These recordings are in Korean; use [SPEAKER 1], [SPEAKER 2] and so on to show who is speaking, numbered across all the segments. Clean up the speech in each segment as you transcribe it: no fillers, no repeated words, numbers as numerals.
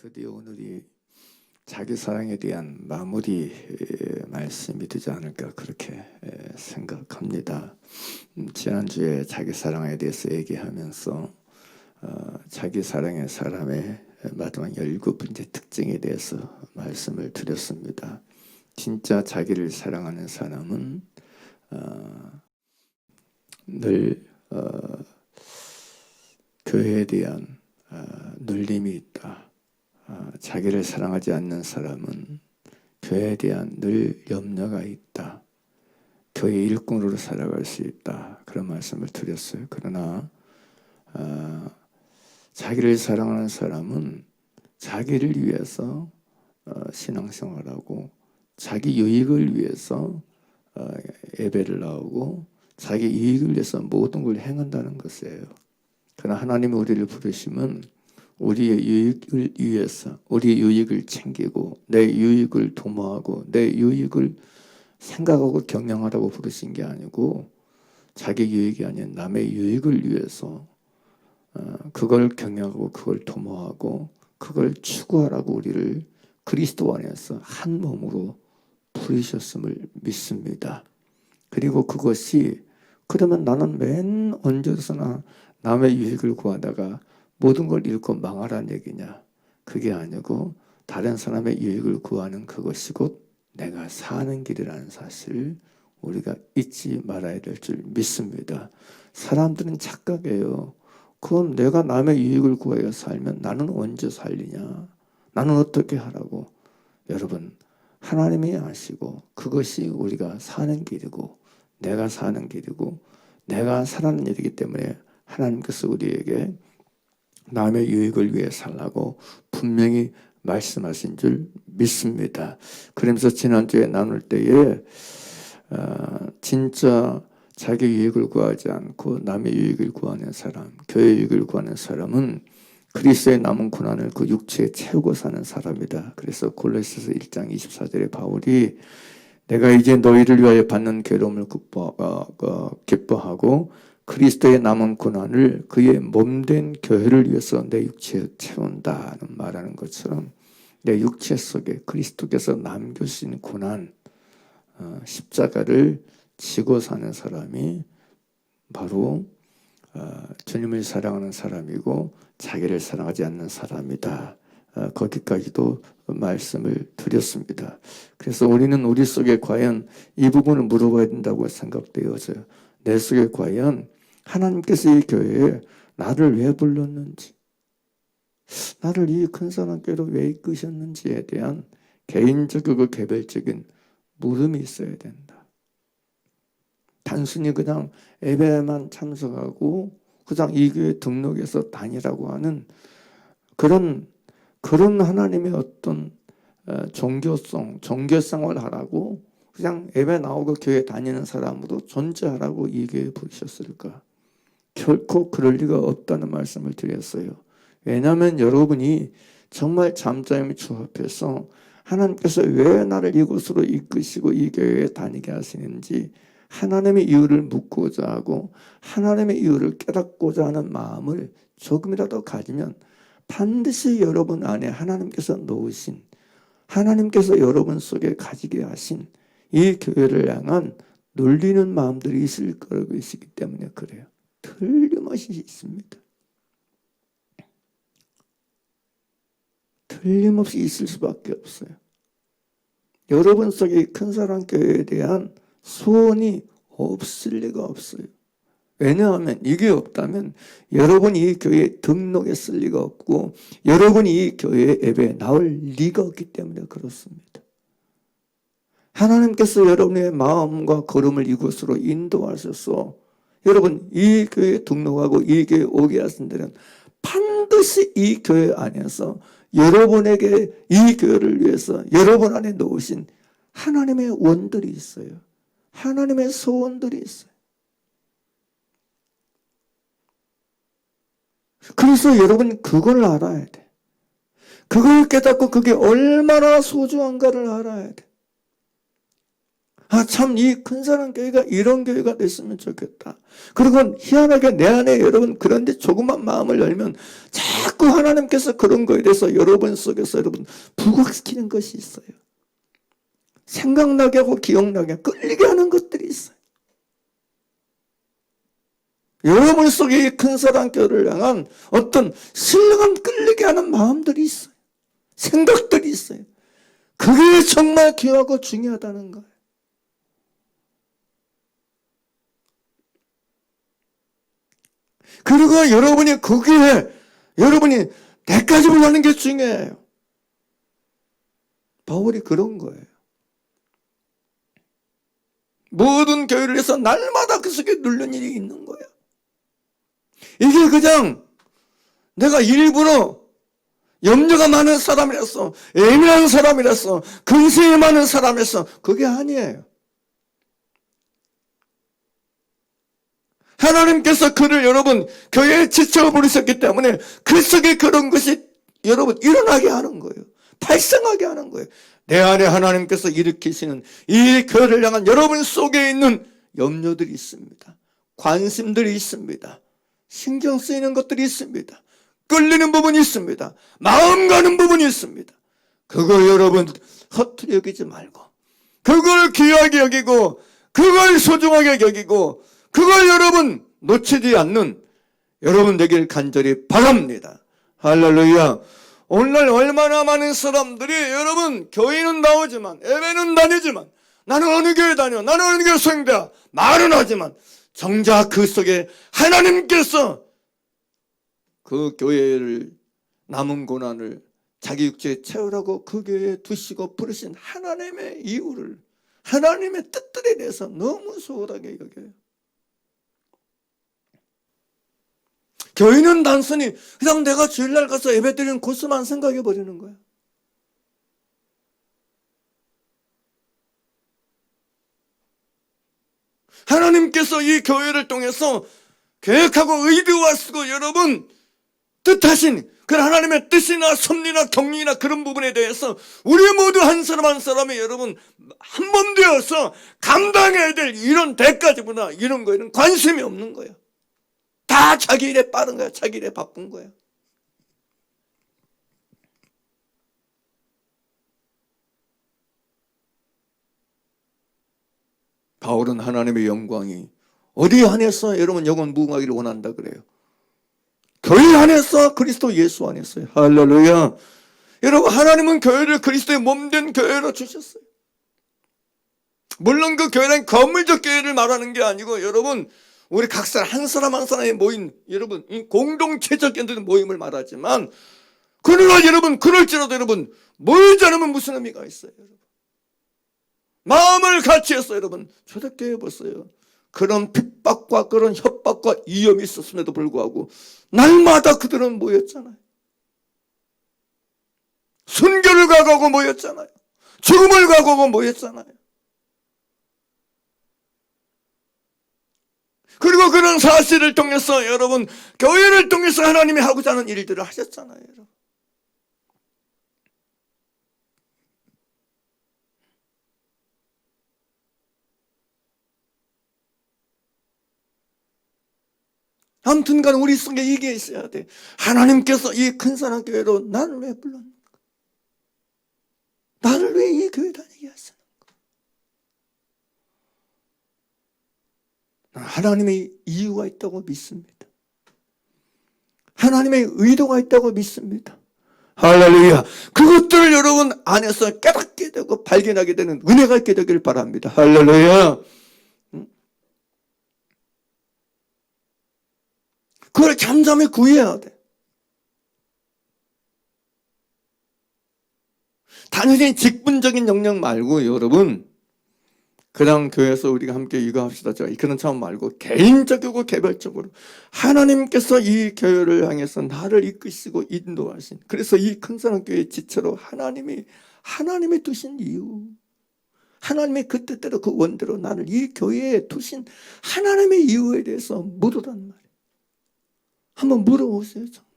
[SPEAKER 1] 드디어 오늘이 자기 사랑에 대한 마무리 말씀이 되지 않을까 그렇게 생각합니다. 지난주에 자기 사랑에 대해서 얘기하면서 자기 사랑의 사람의 마지막 17번째 특징에 대해서 말씀을 드렸습니다. 진짜 자기를 사랑하는 사람은 늘 교회에 대한 눌림이 있다. 자기를 사랑하지 않는 사람은 교회에 대한 늘 염려가 있다. 교회 일꾼으로 살아갈 수 있다. 그런 말씀을 드렸어요. 그러나 자기를 사랑하는 사람은 자기를 위해서 신앙생활하고 자기 유익을 위해서 예배를 나오고 자기 이익을 위해서 모든 걸 행한다는 것이에요. 그러나 하나님이 우리를 부르시면 우리의 유익을 위해서 우리의 유익을 챙기고 내 유익을 도모하고 내 유익을 생각하고 경영하라고 부르신 게 아니고 자기 유익이 아닌 남의 유익을 위해서 그걸 경영하고 그걸 도모하고 그걸 추구하라고 우리를 그리스도 안에서 한 몸으로 부르셨음을 믿습니다. 그리고 그것이 그러면 나는 맨 언제서나 남의 유익을 구하다가 모든 걸 잃고 망하라는 얘기냐? 그게 아니고 다른 사람의 유익을 구하는 그것이 곧 내가 사는 길이라는 사실 우리가 잊지 말아야 될 줄 믿습니다. 사람들은 착각해요. 그럼 내가 남의 유익을 구하여 살면 나는 언제 살리냐? 나는 어떻게 하라고? 여러분, 하나님이 아시고 그것이 우리가 사는 길이고 내가 사는 길이고 내가 살아는 일이기 때문에 하나님께서 우리에게 남의 유익을 위해 살라고 분명히 말씀하신 줄 믿습니다. 그러면서 지난주에 나눌 때에 진짜 자기 유익을 구하지 않고 남의 유익을 구하는 사람, 교회 유익을 구하는 사람은 그리스도의 남은 고난을 그 육체에 채우고 사는 사람이다. 그래서 골로새서 1장 24절에 바울이 내가 이제 너희를 위하여 받는 괴로움을 기뻐하고 그리스도의 남은 고난을 그의 몸된 교회를 위해서 내 육체에 채운다는 말하는 것처럼 내 육체 속에 그리스도께서 남겨주신 고난, 십자가를 지고 사는 사람이 바로 주님을 사랑하는 사람이고 자기를 사랑하지 않는 사람이다. 거기까지도 말씀을 드렸습니다. 그래서 우리는 우리 속에 과연 이 부분을 물어봐야 된다고 생각되어져요. 내 속에 과연 하나님께서 이 교회에 나를 왜 불렀는지, 나를 이 큰 사람께로 왜 이끄셨는지에 대한 개인적이고 개별적인 물음이 있어야 된다. 단순히 그냥 예배만 참석하고 그냥 이 교회 등록해서 다니라고 하는 그런 하나님의 어떤 종교생활 하라고 그냥 예배 나오고 교회 다니는 사람으로 존재하라고 이 교회에 부르셨을까? 결코 그럴 리가 없다는 말씀을 드렸어요. 왜냐하면 여러분이 정말 잠잠히 주 앞에서 하나님께서 왜 나를 이곳으로 이끄시고 이 교회에 다니게 하시는지 하나님의 이유를 묻고자 하고 하나님의 이유를 깨닫고자 하는 마음을 조금이라도 가지면 반드시 여러분 안에 하나님께서 놓으신 하나님께서 여러분 속에 가지게 하신 이 교회를 향한 놀리는 마음들이 있을 거라고 있기 때문에 그래요. 틀림없이 있습니다. 틀림없이 있을 수밖에 없어요. 여러분 속에 큰 사랑 교회에 대한 소원이 없을 리가 없어요. 왜냐하면 이게 없다면 여러분이 이 교회에 등록했을 리가 없고 여러분이 이 교회에 예배에 나올 리가 없기 때문에 그렇습니다. 하나님께서 여러분의 마음과 걸음을 이곳으로 인도하셔서 여러분 이 교회에 등록하고 이 교회에 오게 하신 데는 반드시 이 교회 안에서 여러분에게 이 교회를 위해서 여러분 안에 놓으신 하나님의 원들이 있어요. 하나님의 소원들이 있어요. 그래서 여러분 그걸 알아야 돼. 그걸 깨닫고 그게 얼마나 소중한가를 알아야 돼. 참 이 큰사랑 교회가 이런 교회가 됐으면 좋겠다. 그리고 희한하게 내 안에 여러분 그런데 조그만 마음을 열면 자꾸 하나님께서 그런 거에 대해서 여러분 속에서 여러분 부각시키는 것이 있어요. 생각나게 하고 기억나게 끌리게 하는 것들이 있어요. 여러분 속에 이 큰사랑 교회를 향한 어떤 신령한 끌리게 하는 마음들이 있어요. 생각들이 있어요. 그게 정말 귀하고 중요하다는 거예요. 그리고 여러분이 거기에 여러분이 대가집을 하는 게 중요해요. 바울이 그런 거예요. 모든 교회를 해서 날마다 그 속에 누르는 일이 있는 거야. 이게 그냥 내가 일부러 염려가 많은 사람이라서 예민한 사람이라서 근심이 많은 사람이라서 그게 아니에요. 하나님께서 그를 여러분 교회에 지쳐 버리셨기 때문에 그 속에 그런 것이 여러분 일어나게 하는 거예요. 발생하게 하는 거예요. 내 안에 하나님께서 일으키시는 이 교회를 향한 여러분 속에 있는 염려들이 있습니다. 관심들이 있습니다. 신경 쓰이는 것들이 있습니다. 끌리는 부분이 있습니다. 마음 가는 부분이 있습니다. 그걸 여러분 허투루 여기지 말고 그걸 귀하게 여기고 그걸 소중하게 여기고 그걸 여러분 놓치지 않는 여러분 되길 간절히 바랍니다. 할렐루야. 오늘날 얼마나 많은 사람들이 여러분 교회는 나오지만 예배는 다니지만 나는 어느 교회 다녀 나는 어느 교회 성대야 말은 하지만 정작 그 속에 하나님께서 그 교회를 남은 고난을 자기 육체에 채우라고 그 교회에 두시고 부르신 하나님의 이유를 하나님의 뜻들에 대해서 너무 소홀하게 여겨요. 교회는 단순히 그냥 내가 주일날 가서 예배드리는 코스만 생각해 버리는 거야. 하나님께서 이 교회를 통해서 계획하고 의도와 쓰고 여러분 뜻하신 그 하나님의 뜻이나 섭리나 경리나 그런 부분에 대해서 우리 모두 한 사람 한 사람이 여러분 한 몸 되어서 감당해야 될 이런 대가지구나 이런 거에는 관심이 없는 거야. 다 자기 일에 빠른 거야. 자기 일에 바쁜 거야. 바울은 하나님의 영광이 어디 안에서 여러분 영원 무궁하기를 원한다 그래요. 교회 안에서 그리스도 예수 안에서요. 할렐루야. 여러분 하나님은 교회를 그리스도의 몸된 교회로 주셨어요. 물론 그 교회는 건물적 교회를 말하는 게 아니고 여러분 우리 각 사람 한 사람 한 사람의 모임 여러분 공동체적인 모임을 말하지만 그러나 여러분 그럴지라도 여러분 모이지 않으면 무슨 의미가 있어요. 여러분. 마음을 같이 해서 여러분 초대교회 보세요. 그런 핍박과 그런 협박과 위험이 있었음에도 불구하고 날마다 그들은 모였잖아요. 순교를 각오하고 모였잖아요. 죽음을 각오하고 모였잖아요. 그리고 그런 사실을 통해서 여러분 교회를 통해서 하나님이 하고자 하는 일들을 하셨잖아요. 여러분. 아무튼간 우리 속에 이게 있어야 돼. 하나님께서 이 큰사랑 교회로 나를 왜 불렀는가? 나를 왜 이 교회 다니게 하시는가? 하나님의 이유가 있다고 믿습니다. 하나님의 의도가 있다고 믿습니다. 할렐루야. 그것들을 여러분 안에서 깨닫게 되고 발견하게 되는 은혜가 있게 되길 바랍니다. 할렐루야. 그걸 잠잠히 구해야 돼. 단순히 직분적인 영역 말고 여러분 그냥 교회에서 우리가 함께 이거 합시다. 그런 차원 말고 개인적이고 개별적으로 하나님께서 이 교회를 향해서 나를 이끄시고 인도하신 그래서 이 큰사랑 교회 지체로 하나님이 두신 이유 하나님의 그 뜻대로 그 원대로 나를 이 교회에 두신 하나님의 이유에 대해서 물으란 말이에요. 한번 물어보세요. 정말.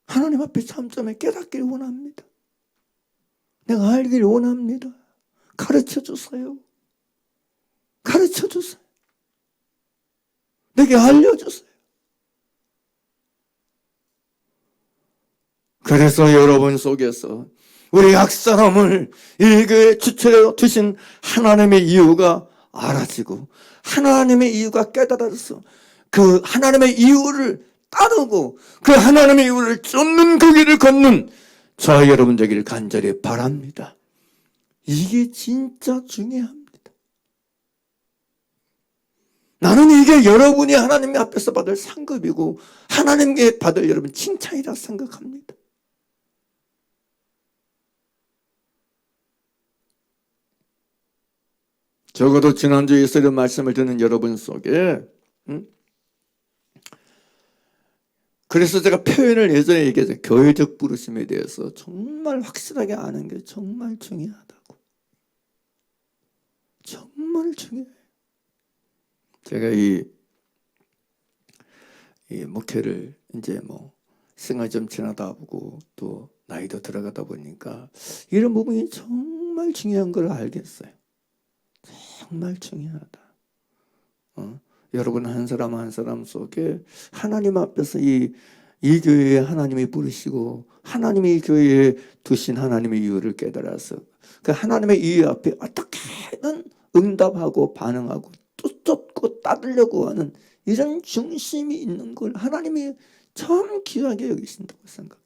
[SPEAKER 1] 하나님 앞에 참점에 깨닫기를 원합니다. 내가 알기를 원합니다. 가르쳐 주세요. 가르쳐 주세요. 내게 알려주세요. 그래서 여러분 속에서 우리 각 사람을 이 교회에 주체로 두신 하나님의 이유가 알아지고 하나님의 이유가 깨달아져서 그 하나님의 이유를 따르고 그 하나님의 이유를 쫓는 그 길을 걷는 저 여러분 되기를 간절히 바랍니다. 이게 진짜 중요합니다. 나는 이게 여러분이 하나님 앞에서 받을 상급이고 하나님께 받을 여러분 칭찬이라 생각합니다. 적어도 지난주 예수의 말씀을 듣는 여러분 속에 그래서 제가 표현을 예전에 얘기했어요. 교회적 부르심에 대해서 정말 확실하게 아는 게 정말 중요하다고. 정말 중요해요. 제가 이 목회를 이제 시간이 좀 지나다 보고 또 나이도 들어가다 보니까 이런 부분이 정말 중요한 걸 알겠어요. 정말 중요하다. 여러분 한 사람 한 사람 속에 하나님 앞에서 이 교회에 하나님이 부르시고 하나님이 이 교회에 두신 하나님의 이유를 깨달아서 그 하나님의 이유 앞에 어떻게든 응답하고 반응하고 또 쫓고 따르려고 하는 이런 중심이 있는 걸 하나님이 참 귀하게 여기신다고 생각해.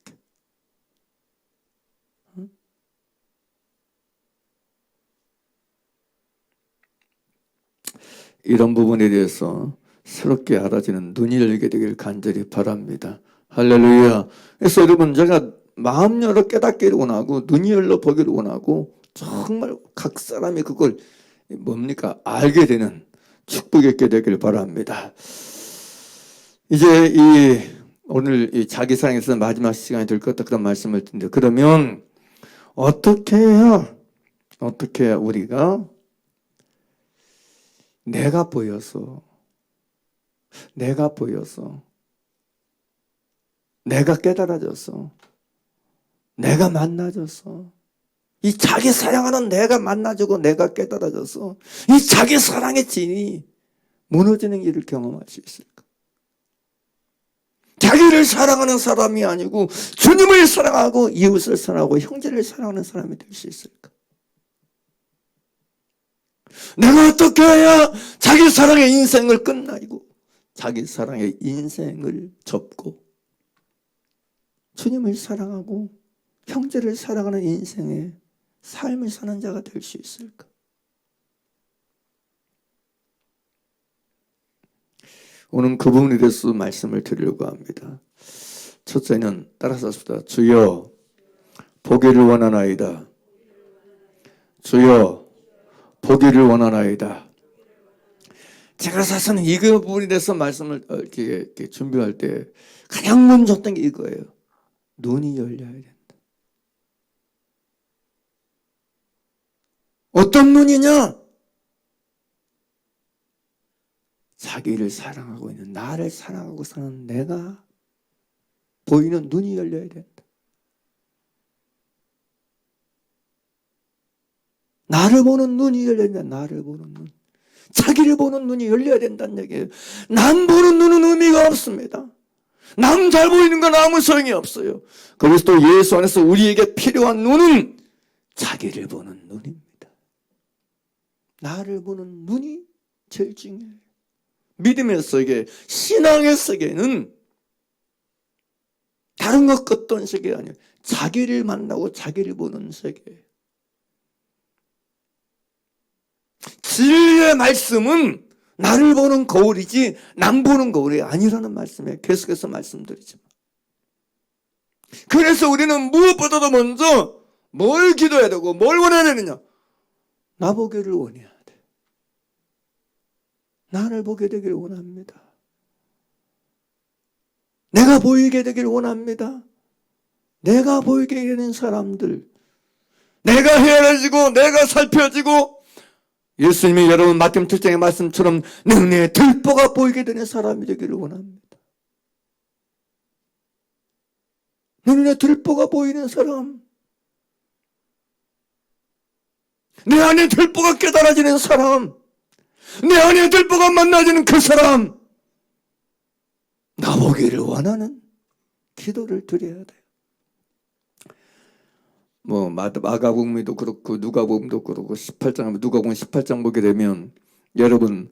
[SPEAKER 1] 이런 부분에 대해서 새롭게 알아지는 눈이 열리게 되길 간절히 바랍니다. 할렐루야. 그래서 여러분 제가 마음 열어 깨닫기를 원하고 눈이 열려 보기를 원하고 정말 각 사람이 그걸 알게 되는 축복이 있게 되길 바랍니다. 이제 오늘 이 자기 사랑에서 마지막 시간이 될 것 같다 그런 말씀을 드린데 그러면 어떻게 해야 우리가 내가 보여서 내가 깨달아져서 내가 만나져서 이 자기 사랑하는 내가 만나지고 내가 깨달아져서 이 자기 사랑의 진이 무너지는 일을 경험할 수 있을까? 자기를 사랑하는 사람이 아니고 주님을 사랑하고 이웃을 사랑하고 형제를 사랑하는 사람이 될 수 있을까? 내가 어떻게 해야 자기 사랑의 인생을 끝나고 자기 사랑의 인생을 접고 주님을 사랑하고 형제를 사랑하는 인생의 삶을 사는 자가 될 수 있을까? 오늘 그 부분에 대해서 말씀을 드리려고 합니다. 첫째는 따라서 합시다. 주여 보기를 원하나이다. 주여 보기를 원하나이다. 제가 사실은 이 부분에 대해서 말씀을 이렇게 준비할 때 가장 먼저 했던 게 이거예요. 눈이 열려야 된다. 어떤 눈이냐? 자기를 사랑하고 있는 나를 사랑하고 사는 내가 보이는 눈이 열려야 된다. 나를 보는 눈이 열려야 된다. 나를 보는 눈. 자기를 보는 눈이 열려야 된다는 얘기예요. 남 보는 눈은 의미가 없습니다. 남 잘 보이는 건 아무 소용이 없어요. 그리스도 예수 안에서 우리에게 필요한 눈은 자기를 보는 눈입니다. 나를 보는 눈이 제일 중요해요. 믿음의 세계, 신앙의 세계는 다른 것 같던 세계가 아니에요. 자기를 만나고 자기를 보는 세계예요. 진리의 말씀은 나를 보는 거울이지 남 보는 거울이 아니라는 말씀에 계속해서 말씀드리지만, 그래서 우리는 무엇보다도 먼저 뭘 기도해야 되고 뭘 원해야 되느냐? 나 보기를 원해야 돼. 나를 보게 되기를 원합니다. 내가 보이게 되기를 원합니다. 내가 보이게 되는 사람들, 내가 헤아려지고 내가 살펴지고 예수님이 여러분 마태복음 7장의 말씀처럼 내 눈에 들보가 보이게 되는 사람이 되기를 원합니다. 내 눈에 들보가 보이는 사람, 내 안에 들보가 깨달아지는 사람, 내 안에 들보가 만나지는 그 사람, 나보기를 원하는 기도를 드려야 돼요. 뭐 마가복음도 그렇고 누가복음도 그렇고 18장 누가복음 18장 보게 되면 여러분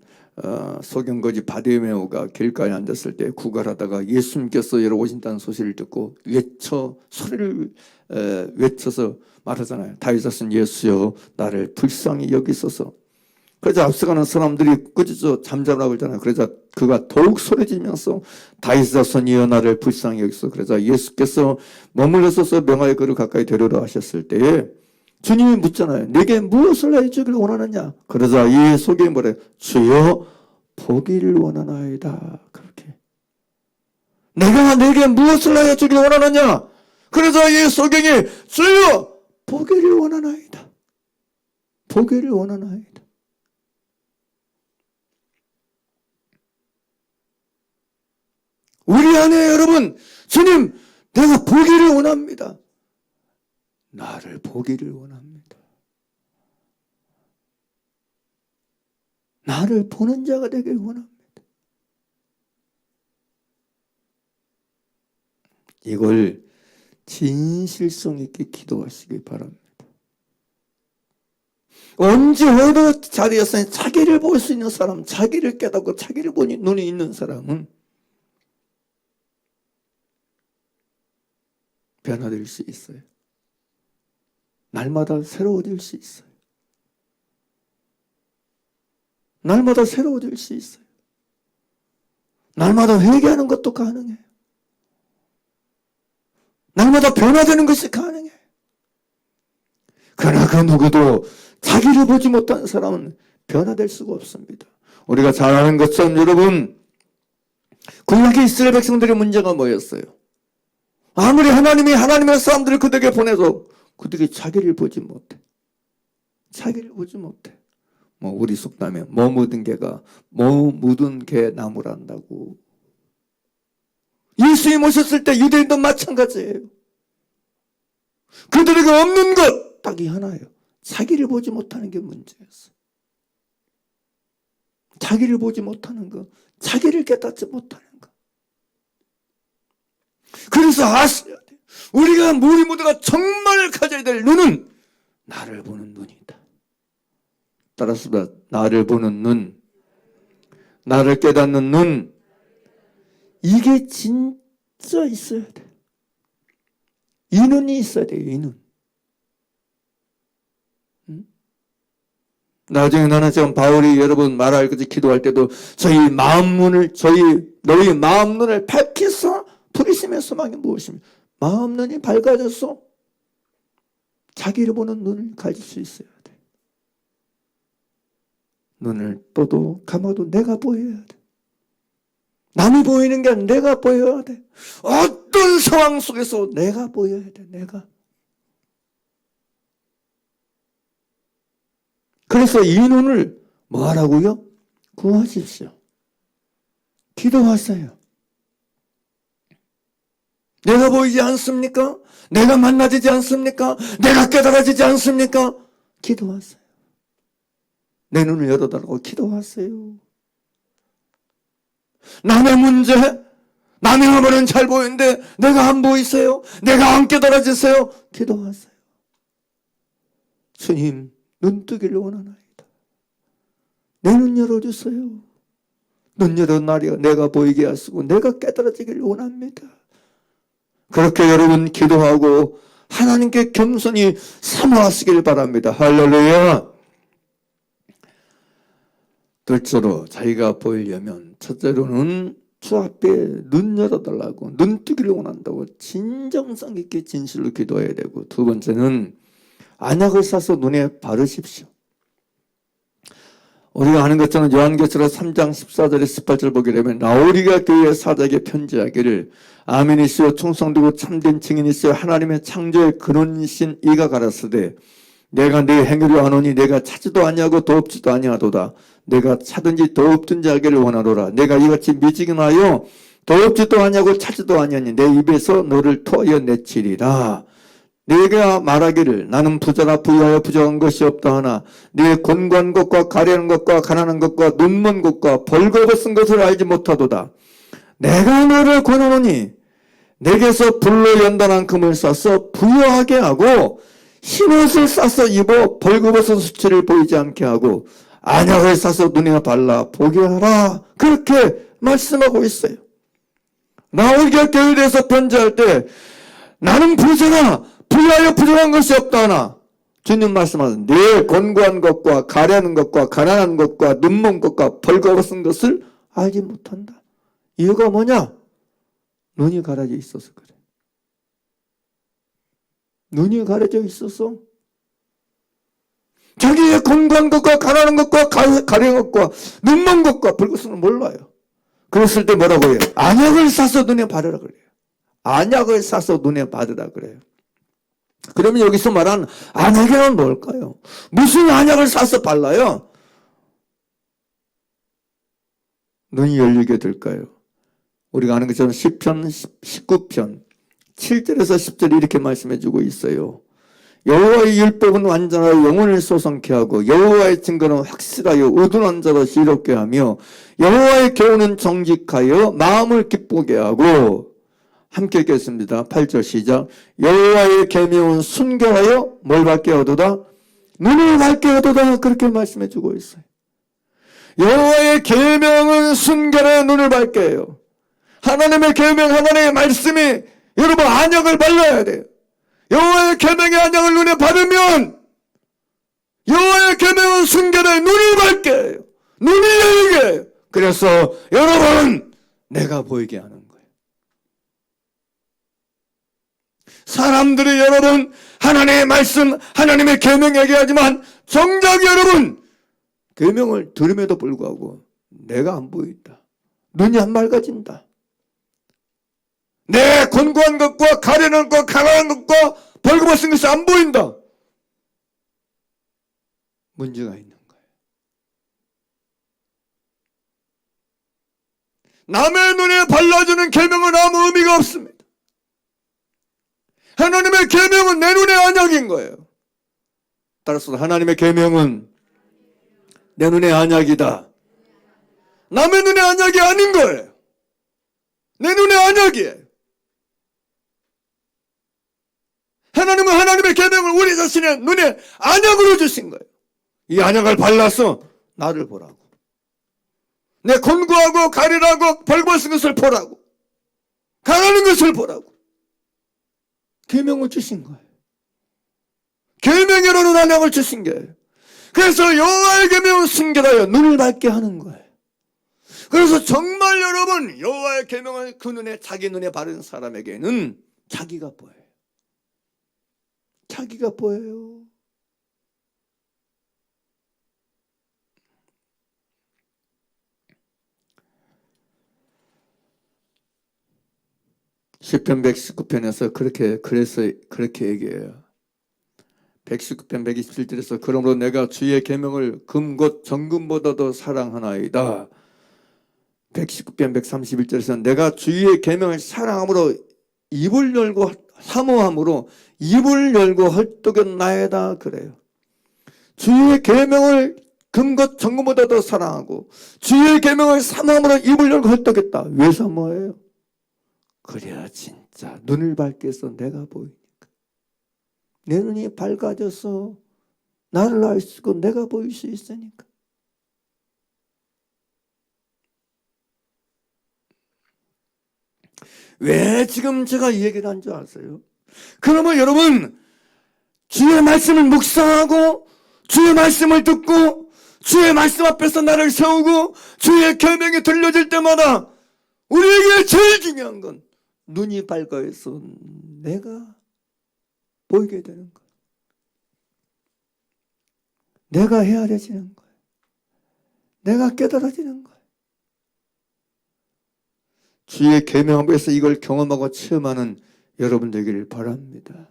[SPEAKER 1] 소경거지 바디메오가 길가에 앉았을 때 구걸하다가 예수님께서 여러 오신다는 소식을 듣고 소리를 외쳐서 말하잖아요. 다윗 자손 예수여 나를 불쌍히 여기소서. 그러자 앞서가는 사람들이 꾸짖어 잠잠하고 그러잖아요. 그러자 그가 더욱 소리지면서 다윗 자손이여 나를 불쌍히 여기소서. 그러자 예수께서 머물러서서 명하여 그를 가까이 데려라 하셨을 때에 주님이 묻잖아요. 내게 무엇을 해주길 원하느냐? 그러자 이 소경이 뭐래? 주여 보기를 원하나이다. 그렇게. 내게 무엇을 해주길 원하느냐? 그러자 이 소경이 주여 보기를 원하나이다. 보기를 원하나이다. 우리 안에 여러분, 주님, 내가 보기를 원합니다. 나를 보기를 원합니다. 나를 보는 자가 되길 원합니다. 이걸 진실성 있게 기도하시기 바랍니다. 언제 어느 자리에서 자기를 볼 수 있는 사람, 자기를 깨닫고 자기를 보니 눈이 있는 사람은 변화될 수 있어요. 날마다 새로워질 수 있어요. 날마다 새로워질 수 있어요. 날마다 회개하는 것도 가능해요. 날마다 변화되는 것이 가능해요. 그러나 그 누구도 자기를 보지 못한 사람은 변화될 수가 없습니다. 우리가 잘 아는 것처럼 여러분, 구약의 이스라엘 백성들의 문제가 뭐였어요? 아무리 하나님이 하나님의 사람들을 그들에게 보내도 그들이 자기를 보지 못해. 자기를 보지 못해. 뭐 우리 속담에 뭐 묻은 개 나무란다고. 예수님 오셨을 때 유대인도 마찬가지예요. 그들에게 없는 것 딱이 하나예요. 자기를 보지 못하는 게 문제였어. 자기를 보지 못하는 것, 자기를 깨닫지 못하는 것. 그래서 아셔야 돼. 우리 모두가 정말 가져야 될 눈은 나를 보는 눈이다. 따라서 나를 보는 눈, 나를 깨닫는 눈, 이게 진짜 있어야 돼. 이 눈이 있어야 돼요. 이 눈. 나중에 나는 지금 바울이 여러분 말할 것이 기도할 때도 너희 마음 눈을 밝혀서 부르심의 소망이 무엇이며 마음 눈이 밝아져서 자기를 보는 눈을 가질 수 있어야 돼. 눈을 떠도 감아도 내가 보여야 돼. 남이 보이는 게 아니라 내가 보여야 돼. 어떤 상황 속에서 내가 보여야 돼. 내가. 그래서 이 눈을 뭐 하라고요? 구하십시오. 기도하세요. 내가 보이지 않습니까? 내가 만나지지 않습니까? 내가 깨달아지지 않습니까? 기도하세요. 내 눈을 열어달라고 기도하세요. 남의 문제, 남의 화면은 잘 보이는데 내가 안 보이세요? 내가 안 깨달아지세요? 기도하세요. 주님, 눈뜨기를 원하나이다. 내 눈 열어주세요. 눈 열어 내가 보이게 하시고 내가 깨달아지기를 원합니다. 그렇게 여러분 기도하고 하나님께 겸손히 사모하시길 바랍니다. 할렐루야. 둘째로 자기가 보이려면 첫째로는 주 앞에 눈 열어달라고 눈뜨기를 원한다고 진정성 있게 진실로 기도해야 되고 두 번째는 안약을 사서 눈에 바르십시오. 우리가 아는 것처럼 요한계시록 3장 14절에 18절 보게 되면 라오디가 교회 사자에게 편지하기를 아멘이시오 충성되고 참된 증인이시오 하나님의 창조의 근원이신 이가 가라사대 내가 네 행위를 아노니 내가 차지도 아니하고 더없지도 아니하도다. 내가 차든지 더없든지 하기를 원하노라. 내가 이같이 미지근하여 더없지도 아니하고 차지도 아니하니 내 입에서 너를 토하여 내치리라. 네가 말하기를 나는 부자라 부유하여 부족한 것이 없다 하나 네 곤고한 것과 가련한 것과 가난한 것과 눈먼 것과 벌거벗은 것을 알지 못하도다. 내가 너를 권하노니 내게서 불로 연단한 금을 싸서 부유하게 하고 흰옷을 싸서 입어 벌거벗은 수치를 보이지 않게 하고 안약을 싸서 눈에 발라 보게 하라. 그렇게 말씀하고 있어요. 라오디게아 교회에 대해서 편지할 때 나는 부자라 부유하여 부족한 것이 없다 하나 주님 말씀하신 네 곤고한 것과 가련한 것과 가난한 것과 눈먼 것과 벌거벗은 것을 알지 못한다. 이유가 뭐냐? 눈이 가려져 있어서 그래. 눈이 가려져 있어서 자기의 곤고한 것과 가난한 것과 가련한 것과 눈먼 것과 벌거벗은 걸 몰라요. 그랬을 때 뭐라고 해요? 안약을 사서 눈에 바르라 그래요. 안약을 사서 눈에 바르라 그래요. 그러면 여기서 말한 안약이란 뭘까요? 무슨 안약을 사서 발라요? 눈이 열리게 될까요? 우리가 아는 것처럼 시편 19편 7절에서 10절 이렇게 말씀해 주고 있어요. 여호와의 율법은 완전하여 영혼을 소성케 하고 여호와의 증거는 확실하여 의둔한 자로 지롭게 하며 여호와의 교훈은 정직하여 마음을 기쁘게 하고 함께 읽겠습니다. 8절 시작. 여호와의 계명은 순결하여 뭘 밝게 하도다? 눈을 밝게 하도다. 그렇게 말씀해 주고 있어요. 여호와의 계명은 순결하여 눈을 밝게 해요. 하나님의 계명, 하나님의 말씀이 여러분 안약을 발라야 돼요. 여호와의 계명의 안약을 눈에 바르면 여호와의 계명은 순결하여 눈을 밝게 해요. 눈이 열리게 해요. 그래서 여러분 내가 보이게 하는 거예요. 사람들이 여러분 하나님의 말씀, 하나님의 계명 얘기하지만 정작 여러분 계명을 들음에도 불구하고 내가 안 보인다. 눈이 안 맑아진다. 내 곤고한 것과 가련한 것과 강한 것과 벌거벗은 것이 안 보인다. 문제가 있는 거예요. 남의 눈에 발라주는 계명은 아무 의미가 없습니다. 하나님의 계명은 내 눈의 안약인 거예요. 따라서 하나님의 계명은 내 눈의 안약이다. 남의 눈의 안약이 아닌 거예요. 내 눈의 안약이에요. 하나님은 하나님의 계명을 우리 자신의 눈에 안약으로 주신 거예요. 이 안약을 발라서 나를 보라고. 내 곤고하고 가련하고 벌거벗은 것을 보라고. 가난한 것을 보라고. 계명을 주신 거예요. 계명으로는 안약을 주신 거예요. 그래서 여호와의 계명은 순결하여 눈을 밝게 하는 거예요. 그래서 정말 여러분 여호와의 계명을 그 눈에 자기 눈에 바른 사람에게는 자기가 보여요. 자기가 보여요. 시편 119편에서 그렇게 얘기해요. 119편 127절에서 그러므로 내가 주의 계명을 금 곧 정금보다도 사랑하나이다. 119편 131절에서 내가 주의 계명을 사랑함으로 입을 열고 사모함으로 입을 열고 헐떡였나이다 그래요. 주의 계명을 금것 정금보다도 사랑하고 주의 계명을 사모함으로 입을 열고 헐떡였다. 왜 사모해요? 그래야 진짜 눈을 밝게 해서 내가 보이니까. 내 눈이 밝아져서 나를 알 수 있고 내가 보일 수 있으니까. 왜 지금 제가 이 얘기를 한 줄 아세요? 그러면 여러분 주의 말씀을 묵상하고 주의 말씀을 듣고 주의 말씀 앞에서 나를 세우고 주의 계명이 들려질 때마다 우리에게 제일 중요한 건 눈이 밝아서 내가 보이게 되는 거예요. 내가 헤아려지는 거예요. 내가 깨달아지는 거예요. 주의 계명 앞에서 이걸 경험하고 체험하는 여러분 되기를 바랍니다.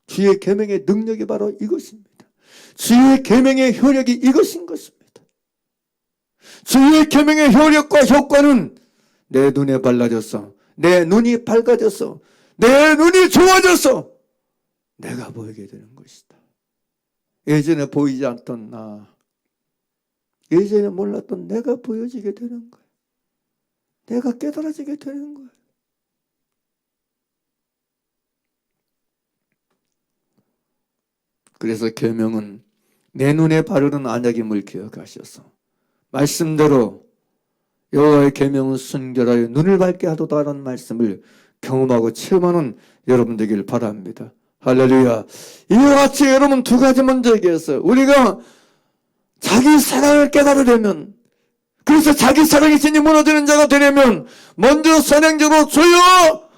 [SPEAKER 1] 주의 계명의 능력이 바로 이것입니다. 주의 계명의 효력이 이것인 것입니다. 주의 계명의 효력과 효과는 내 눈에 발라져서 내 눈이 밝아져서 내 눈이 좋아져서 내가 보이게 되는 것이다. 예전에 보이지 않던 나, 예전에 몰랐던 내가 보여지게 되는 거예요. 내가 깨달아지게 되는 거예요. 그래서 계명은 내 눈에 바르는 안약임을 기억하셔서 말씀대로 여호와의 계명은 순결하여 눈을 밝게 하도다라는 말씀을 경험하고 체험하는 여러분 되기를 바랍니다. 할렐루야. 이와 같이 여러분 두 가지 먼저 얘기했어요. 우리가 자기 사랑을 깨달으려면, 그래서 자기 사랑이 진이 무너지는 자가 되려면 먼저 선행적으로 주여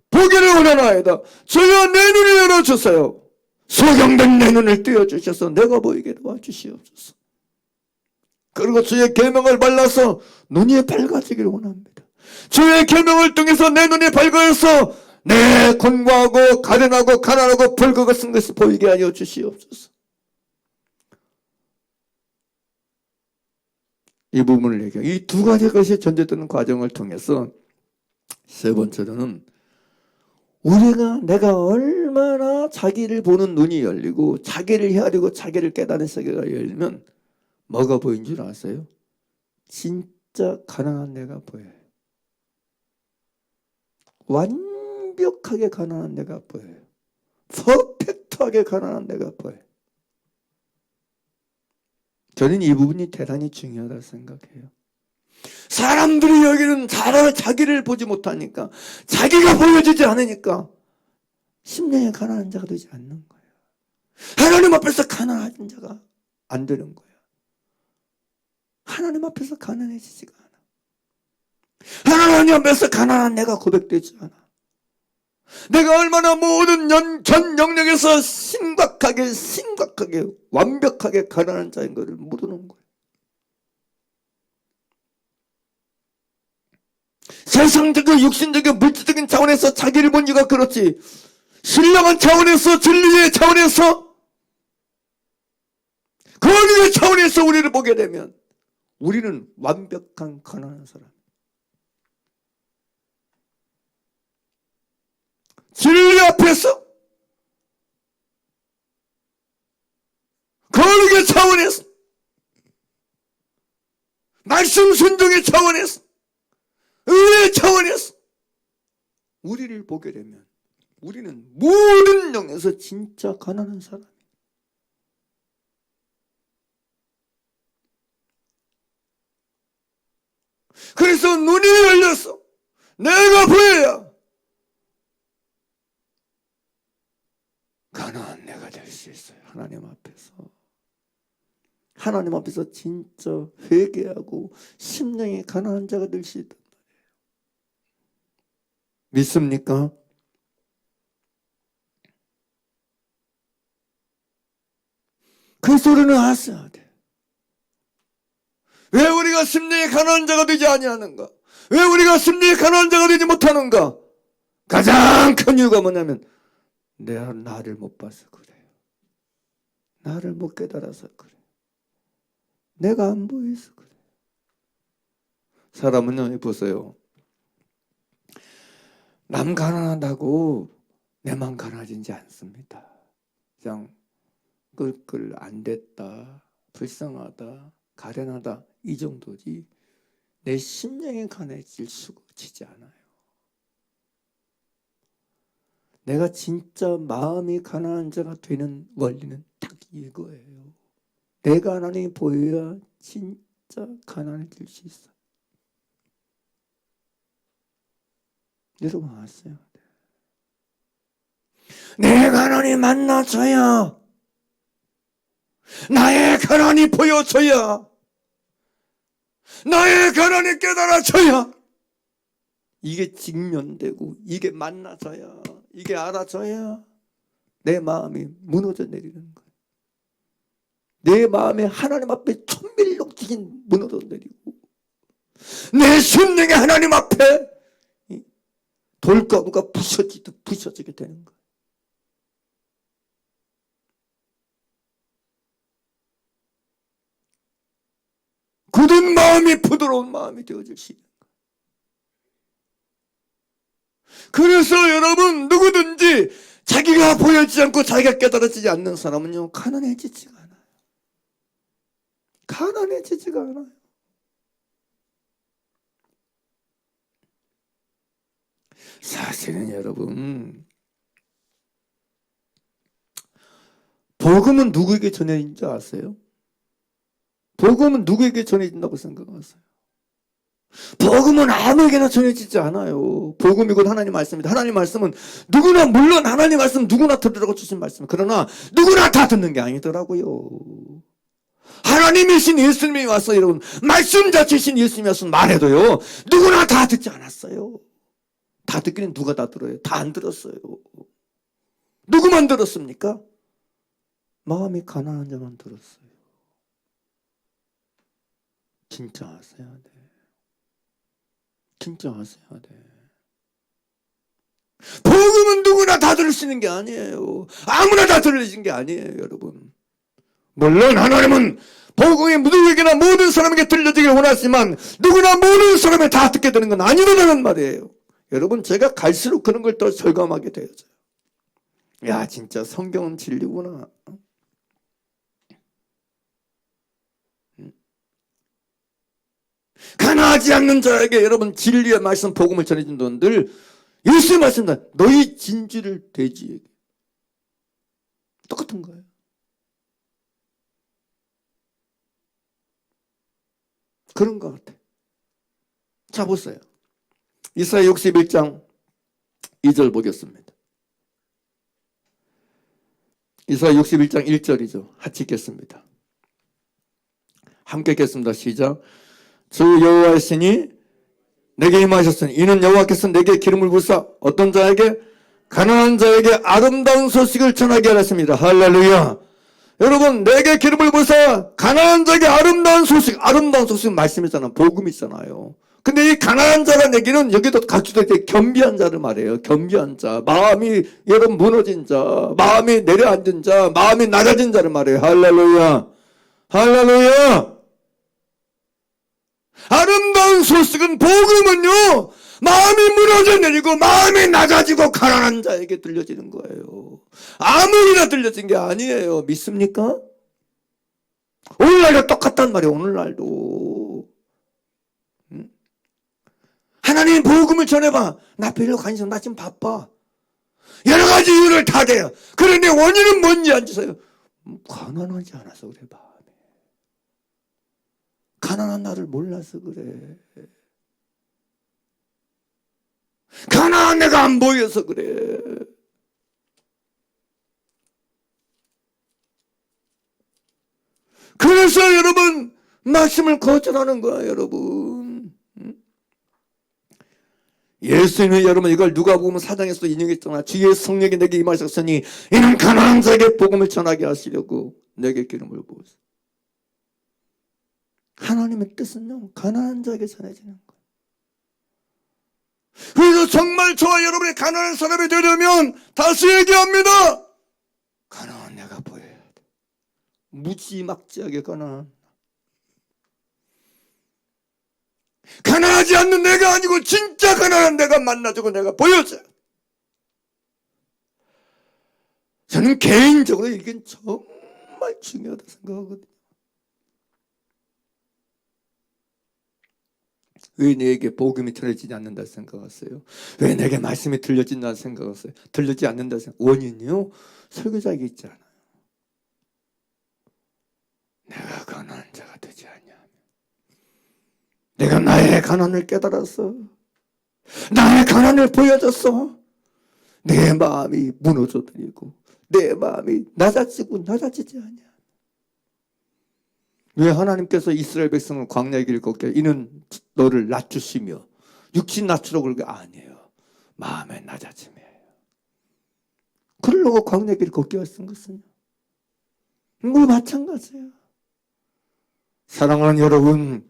[SPEAKER 1] 보기를 원하나이다. 주여 내 눈을 열어주세요. 소경된 내 눈을 띄워주셔서 내가 보이게 도와주시옵소서. 그리고 주의 계명을 발라서 눈이 밝아지기를 원합니다. 주의 계명을 통해서 내 눈이 밝아서 내 권고하고 가련하고 가난하고 벌거벗은 것을 보이게 하여 주시옵소서. 이 부분을 얘기해요. 이 두 가지 것이 전제되는 과정을 통해서 세 번째로는 내가 얼마나 자기를 보는 눈이 열리고 자기를 헤아리고 자기를 깨닫는 세계가 열리면 뭐가 보인 줄 아세요? 진짜 가난한 내가 보여요. 완벽하게 가난한 내가 보여요. 퍼펙트하게 가난한 내가 보여요. 저는 이 부분이 대단히 중요하다고 생각해요. 사람들이 여기는 자기를 보지 못하니까, 자기가 보여지지 않으니까 심령에 가난한 자가 되지 않는 거예요. 하나님 앞에서 가난한 자가 안 되는 거예요. 하나님 앞에서 가난해지지가 않아. 하나님 앞에서 가난한 내가 고백되지 않아. 내가 얼마나 모든 전 영역에서 심각하게 완벽하게 가난한 자인 것을 모르는 거예요. 세상적인 육신적인 물질적인 차원에서 자기를 본 이유가 그렇지, 신령한 차원에서 진리의 차원에서 거룩의 차원에서 우리를 보게 되면 우리는 완벽한 가난한 사람. 진리 앞에서 거룩의 차원에서 말씀 순종의 차원에서 의의 차원에서 우리를 보게 되면 우리는 모든 영역에서 진짜 가난한 사람이에요. 그래서 눈이 열려서 내가 보여야 가난한 내가 될 수 있어요. 하나님 앞에서 진짜 회개하고 심령이 가난한 자가 될 수 있단 말이에요. 믿습니까? 그래서 우리는 아셔야 돼. 왜 우리가 심령이 가난한 자가 되지 아니하는가? 왜 우리가 심령이 가난한 자가 되지 못하는가? 가장 큰 이유가 뭐냐면 내가 나를 못 봐서 그래요. 나를 못 깨달아서 그래요. 내가 안 보여서 그래요. 사람은요, 보세요. 남 가난하다고 내만 가난해지지 않습니다. 그냥 끌끌 안 됐다, 불쌍하다, 가련하다 이 정도지 내 심령이 가난해질 수가 지지 않아요. 내가 진짜 마음이 가난한 자가 되는 원리는 딱 이거예요. 내 가난이 보여야 진짜 가난해질 수 있어. 여러분 아세요? 내 가난이 만나줘야, 나의 가난이 보여줘야, 나의 가난이 깨달아져야, 이게 직면되고 이게 만나져야, 이게 알아져야 내 마음이 무너져 내리는 거예요. 내 마음에 하나님 앞에 천밀녹듯이 무너져 내리고 내 심령이 하나님 앞에 돌가루가 부서지듯 부서지게 되는 거예요. 굳은 마음이 부드러운 마음이 되어질 수 있는 거예요. 그래서 여러분 누구든지 자기가 보여지지 않고 자기가 깨달아지지 않는 사람은요, 가난해지지가 않아요. 가난해지지가 않아요. 사실은 여러분, 복음은 누구에게 전해진지 아세요? 복음은 누구에게 전해진다고 생각하세요? 복음은 아무에게나 전해지지 않아요. 복음이 곧 하나님 말씀입니다. 하나님 말씀은 누구나, 물론 하나님 말씀 누구나 들으라고 주신 말씀, 그러나 누구나 다 듣는 게 아니더라고요. 하나님이신 예수님이 와서 여러분, 말씀 자체이신 예수님이 와서 말해도요, 누구나 다 듣지 않았어요. 다 듣기는 누가 다 들어요? 다 안 들었어요. 누구만 들었습니까? 마음이 가난한 자만 들었어요. 진짜 아셔야 돼. 진짜 아셔야 돼. 복음은 누구나 다 들을 수 있는 게 아니에요. 아무나 다 들으신 게 아니에요, 여러분. 물론 하나님은 복음이 누구에게나 모든 사람에게 들려지길 원하지만 누구나 모든 사람이 다 듣게 되는 건 아니라는 말이에요. 여러분, 제가 갈수록 그런 걸 더 절감하게 되어져요. 야, 진짜 성경은 진리구나. 가난하지 않는 자에게 여러분 진리의 말씀 복음을 전해준 분들, 예수의 말씀다. 너희 진주를 돼지에게. 똑같은 거예요. 그런 것 같아. 자, 보세요. 이사야 61장 2절 보겠습니다. 이사야 61장 1절이죠. 같이 읽겠습니다. 함께 읽겠습니다. 시작. 주 여호와의 신이 내게 임하셨으니 이는 여호와께서 내게 기름을 부으사 어떤 자에게? 가난한 자에게 아름다운 소식을 전하게 하셨습니다. 할렐루야. 여러분, 내게 기름을 부으사 가난한 자에게 아름다운 소식은 말씀이잖아요. 복음이잖아요. 근데 이 가난한 자라는 얘기는 여기도 각주도 이렇게 겸비한 자를 말해요. 겸비한 자, 마음이 여러분 무너진 자, 마음이 내려앉은 자, 마음이 낮아진 자를 말해요. 할렐루야. 할렐루야. 아름다운 소식은, 복음은요, 마음이 무너져 내리고 마음이 낮아지고 가난한 자에게 들려지는 거예요. 아무리나 들려진 게 아니에요. 믿습니까? 오늘날도 똑같단 말이에요. 오늘날도. 하나님 복음을 전해봐. 나 별로 관심 없어. 나 지금 바빠. 여러 가지 이유를 다 대요. 그런데 원인은 뭔지 앉으세요. 가난하지 않아서 그래. 마음에 가난한 나를 몰라서 그래. 가난한 내가 안 보여서 그래. 그래서 여러분 말씀을 거절하는 거야, 여러분. 예수님이 여러분 이걸 누가복음 4장에서도 인용했잖아. 주의 성령이 내게 임하셨으니 이는 가난한 자에게 복음을 전하게 하시려고 내게 기름을 부으시오. 하나님의 뜻은요, 가난한 자에게 전해지는 거예요. 그래서 정말 저와 여러분이 가난한 사람이 되려면 다시 얘기합니다. 가난한 내가 보여야 돼. 무지막지하게 가난하지 않는 내가 아니고 진짜 가난한 내가 만나주고 내가 보여줘요. 저는 개인적으로 이게 정말 중요하다 생각하거든요. 왜 내게 복음이 들려지지 않는다 생각하세요? 왜 내게 말씀이 들려진다 생각하세요? 들리지 않는다 생각. 원인이요, 설교자에게 있지 않아요. 내가 가난한 자가 되지 않냐. 내가 나의 가난을 깨달았어. 나의 가난을 보여줬어. 내 마음이 무너져버리고 내 마음이 낮아지지 않냐. 왜 하나님께서 이스라엘 백성을 광야의 길을 걷게 이는 너를 낮추시며 육신 낮추라고 그런 게 아니에요. 마음의 낮아짐이에요. 그러려고 광야의 길을 걷게 하신 것은요. 뭐 마찬가지예요. 사랑하는 여러분,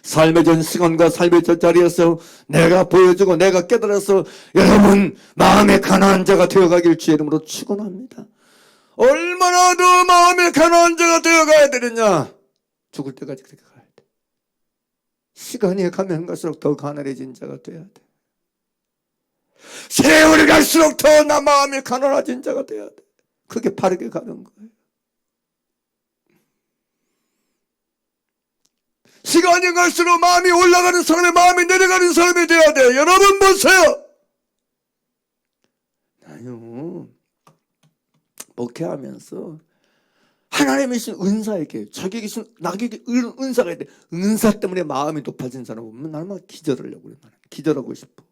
[SPEAKER 1] 삶의 전 시간과 삶의 전 자리에서 내가 보여주고 내가 깨달아서 여러분 마음의 가난한 자가 되어가길 주의 이름으로 축원합니다. 얼마나 더 마음의 가난한 자가 되어가야 되느냐. 죽을 때까지 그렇게 가야 돼. 시간이 가면 갈수록 더 가난해진 자가 돼야 돼. 세월이 갈수록 더 나 마음이 가난해진 자가 돼야 돼. 그게 바르게 가는 거예요. 시간이 갈수록 마음이 올라가는 사람이 마음이 내려가는 사람이 돼야 돼. 여러분 보세요. 나요 목회하면서 하나님이 주신 은사에게 자기에게 주신 나에게 은사가 있대. 은사 때문에 마음이 높아진 사람 보면 나는 막 기절하려고 그래. 나는 기절하고 싶어.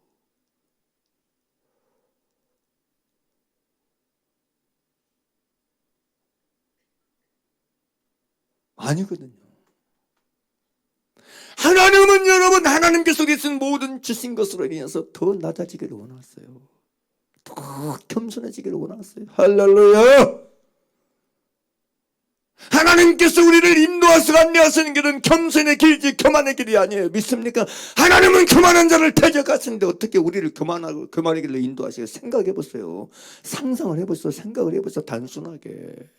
[SPEAKER 1] 아니거든요. 하나님은 여러분 하나님께서 주신 모든 주신 것으로 인해서 더 낮아지기를 원하세요. 더 겸손해지기를 원하세요. 할렐루야. 하나님께서 우리를 인도하시고 안내하시는 길은 겸손의 길이지 교만의 길이 아니에요. 믿습니까? 하나님은 교만한 자를 대적하시는데 어떻게 우리를 교만의 길로 인도하시게? 생각해 보세요. 상상을 해보세요. 생각을 해보세요. 단순하게.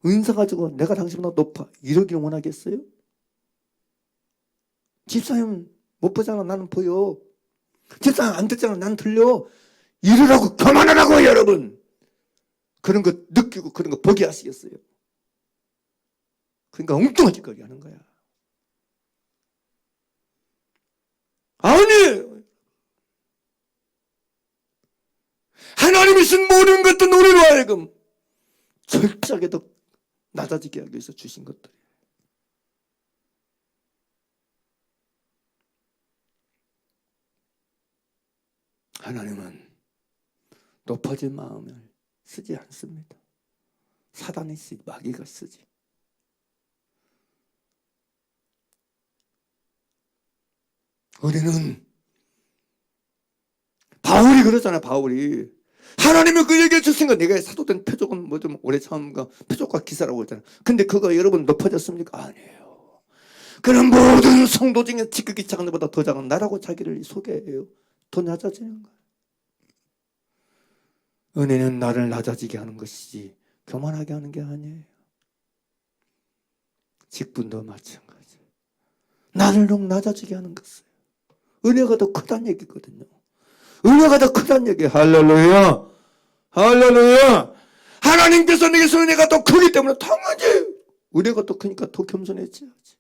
[SPEAKER 1] 은사 가지고 내가 당신보다 높아 이러기를 원하겠어요? 집사님 못 보잖아. 나는 보여. 집사님 안 듣잖아. 난 들려. 이러라고 교만하라고 여러분. 그런 거 느끼고 그런 거 보게 하시겠어요? 그러니까 엉뚱한 짓거리 하는 거야. 아니에요. 하나님이 신 모든 것도 우리로 하여금 철저하게 더 낮아지게 하기 위해서 주신 것들이에요. 하나님은 높아진 마음을 쓰지 않습니다. 사단이 쓰지, 마귀가 쓰지. 우리는 바울이 그러잖아요. 바울이 하나님이 그 얘기해 주신 거 내가 사도된 표적은 뭐 좀 오래 참가 표적과 기사라고 했잖아요. 근데 그거 여러분 높아졌습니까? 아니에요. 그는 모든 성도 중에 지극히 작은 것보다 더 작은 나라고 자기를 소개해요. 더 낮아지는 거예요. 은혜는 나를 낮아지게 하는 것이지 교만하게 하는 게 아니에요. 직분도 마찬가지. 나를 너무 낮아지게 하는 것이에요. 은혜가 더 크다는 얘기거든요. 은혜가 더 크다는 얘기예요. 할렐루야. 할렐루야. 하나님께서 내게서 은혜가 더 크기 때문에 당연히 은혜가 더 크니까 더 겸손해져야지.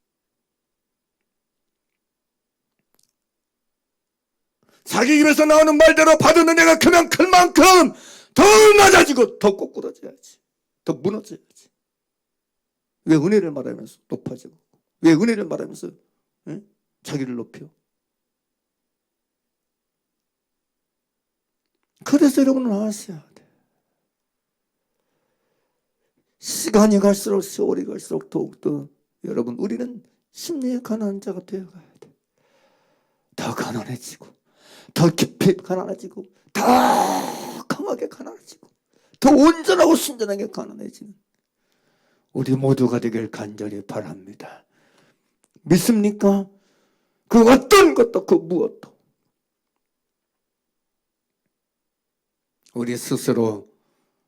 [SPEAKER 1] 자기 입에서 나오는 말대로 받은 은혜가 크면 큰 만큼 더 낮아지고 더 꼬꾸라져야지. 더 무너져야지. 왜 은혜를 말하면서 높아지고 왜 은혜를 말하면서 자기를 높여? 그래서 여러분은 아셔야 돼. 시간이 갈수록 세월이 갈수록 더욱더 여러분 우리는 심리에 가난한 자가 되어가야 돼. 더 가난해지고 더 깊이 가난해지고 더 강하게 가난해지고 더 온전하고 순전하게 가난해지는 우리 모두가 되길 간절히 바랍니다. 믿습니까? 그 어떤 것도 그 무엇도 우리 스스로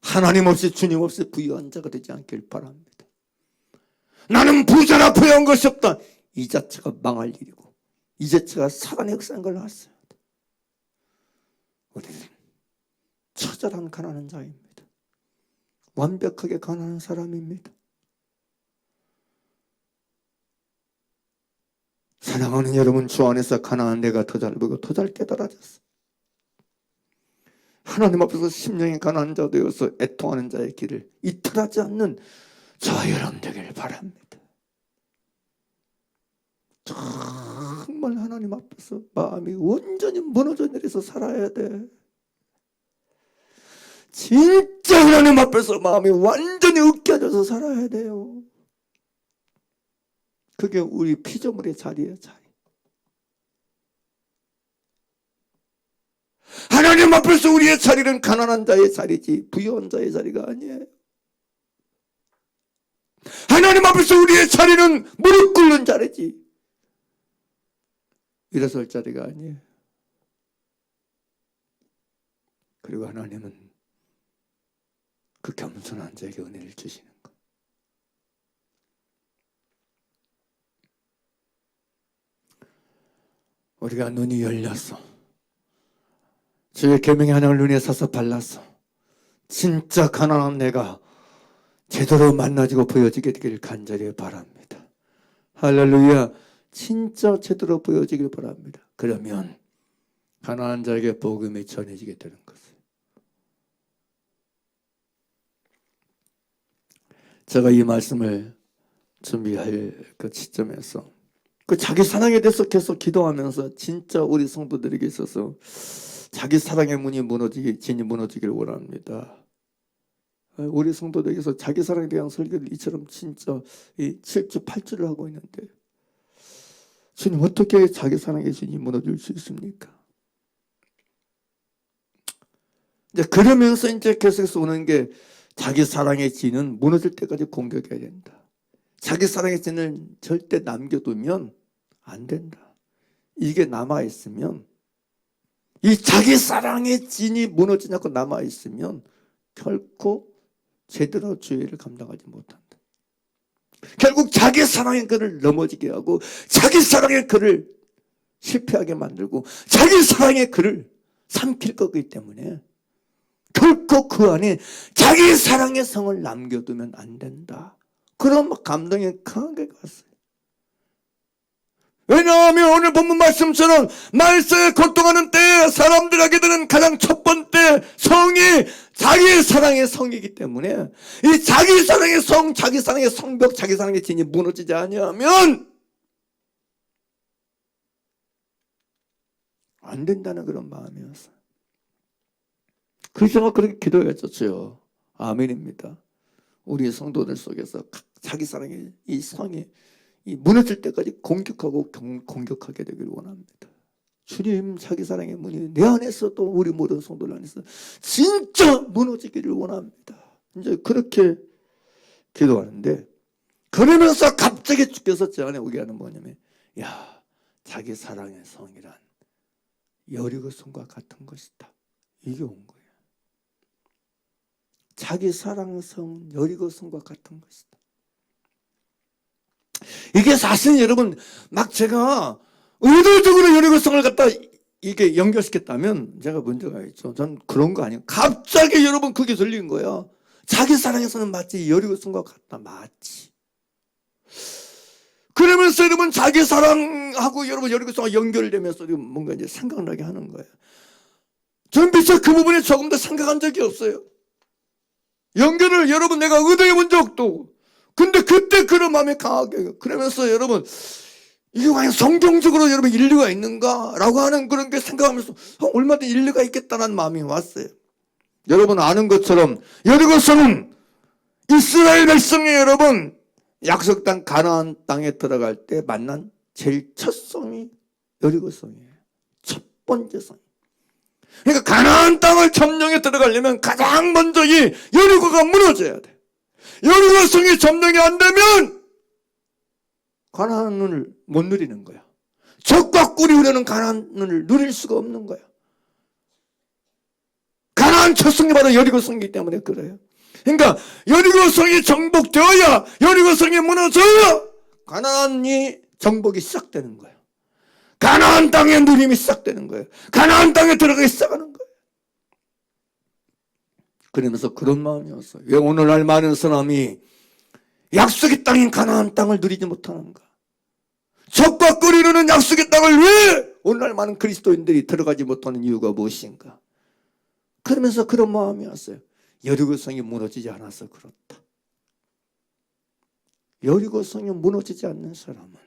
[SPEAKER 1] 하나님 없이 주님 없이 부유한 자가 되지 않길 바랍니다. 나는 부자라 부유한 것이 없다. 이 자체가 망할 일이고 이 자체가 사단의 역사인 걸 알았어야 돼. 우리는 처절한 가난한 자입니다. 완벽하게 가난한 사람입니다. 사랑하는 여러분, 주 안에서 가난한 내가 더 잘 보고 더 잘 깨달아졌어. 하나님 앞에서 심령이 가난한 자 되어서 애통하는 자의 길을 이탈하지 않는 저 여러분 되길 바랍니다. 정말 하나님 앞에서 마음이 온전히 무너져 내려서 살아야 돼. 진짜 하나님 앞에서 마음이 완전히 으깨져서 살아야 돼요. 그게 우리 피조물의 자리예요. 자리. 하나님 앞에서 우리의 자리는 가난한 자의 자리지 부유한 자의 자리가 아니에요. 하나님 앞에서 우리의 자리는 무릎 꿇는 자리지 일어설 자리가 아니에요. 그리고 하나님은 그 겸손한 자에게 은혜를 주시는 것. 우리가 눈이 열려서 주의 계명의 하나님을 눈에 서서 발라서 진짜 가난한 내가 제대로 만나지고 보여지게 되기를 간절히 바랍니다. 할렐루야. 진짜 제대로 보여지길 바랍니다. 그러면 가난한 자에게 복음이 전해지게 되는 것이에요. 제가 이 말씀을 준비할 그 시점에서 그 자기 사랑에 대해서 계속 기도하면서 진짜 우리 성도들에게 있어서 자기 사랑의 문이 진이 무너지기를 원합니다. 우리 성도들에게서 자기 사랑에 대한 설교를 이처럼 진짜 7주 8주를 하고 있는데 주님 어떻게 자기 사랑의 진이 무너질 수 있습니까? 이제 그러면서 이제 계속해서 오는 게 자기 사랑의 진은 무너질 때까지 공격해야 된다. 자기 사랑의 진을 절대 남겨두면 안 된다. 이게 남아있으면 이 자기 사랑의 진이 무너지지 않고 남아있으면 결코 제대로 주의를 감당하지 못한다. 결국 자기 사랑의 그를 넘어지게 하고 자기 사랑의 그를 실패하게 만들고 자기 사랑의 그를 삼킬 거기 때문에 결코 그 안에 자기 사랑의 성을 남겨두면 안 된다. 그런 감동이 강하게 갔어요. 왜냐하면 오늘 본문 말씀처럼 말세에 고통하는 때에 사람들에게는 가장 첫 번째 성이 자기 사랑의 성이기 때문에 이 자기 사랑의 성, 자기 사랑의 성벽, 자기 사랑의 진이 무너지지 아니하면 안 된다는 그런 마음이었어요. 그래서 그렇게 기도했었죠. 아멘입니다. 우리 성도들 속에서 자기 사랑의 이 성이 무너질 때까지 공격하게 되기를 원합니다. 주님, 자기 사랑의 문이 내 안에서 또 우리 모든 성도들 안에서 진짜 무너지기를 원합니다. 이제 그렇게 기도하는데 그러면서 갑자기 주께서 제 안에 오게 하는 뭐냐면 야, 자기 사랑의 성이란 여리고 성과 같은 것이다. 이게 온 거예요. 자기 사랑의 성 여리고 성과 같은 것이다. 이게 사실 여러분 막 제가 의도적으로 여리고성을 갖다 이게 연결시켰다면 제가 문제가 있죠. 전 그런 거 아니에요. 갑자기 여러분 그게 들린 거야. 자기 사랑에서는 마치 여리고성과 같다. 마치. 그러면서 여러분 자기 사랑하고 여러분 여리고성과 연결되면서 뭔가 이제 생각나게 하는 거예요. 전 미처 그 부분에 조금 더 생각한 적이 없어요. 연결을 여러분 내가 의도해 본 적도. 근데 그때 그런 마음이 강하게 그러면서 여러분 이게 과연 성경적으로 여러분 일리가 있는가라고 하는 그런 게 생각하면서 얼마든지 일리가 있겠다는 마음이 왔어요. 여러분 아는 것처럼 여리고성은 이스라엘 백성이 여러분 약속 땅 가나안 땅에 들어갈 때 만난 제일 첫 성이 여리고성이에요. 첫 번째 성. 그러니까 가나안 땅을 점령해 들어가려면 가장 먼저 이 여리고가 무너져야 돼. 여리고성이 점령이 안 되면 가나안을 못 누리는 거야. 적과 꿀이 흐르는 가나안을 누릴 수가 없는 거야. 가나안 첫 성이 바로 여리고성이기 때문에 그래요. 그러니까 여리고성이 정복되어야 여리고성이 무너져야 가나안이 정복이 시작되는 거예요. 가나안 땅의 누림이 시작되는 거예요. 가나안 땅에 들어가기 시작하는 거예요. 그러면서 그런 마음이었어요. 왜 오늘날 많은 사람이 약속의 땅인 가나안 땅을 누리지 못하는가? 적과 꿀이 흐르는 약속의 땅을 왜 오늘날 많은 그리스도인들이 들어가지 못하는 이유가 무엇인가? 그러면서 그런 마음이었어요. 여리고성이 무너지지 않아서 그렇다. 여리고성이 무너지지 않는 사람은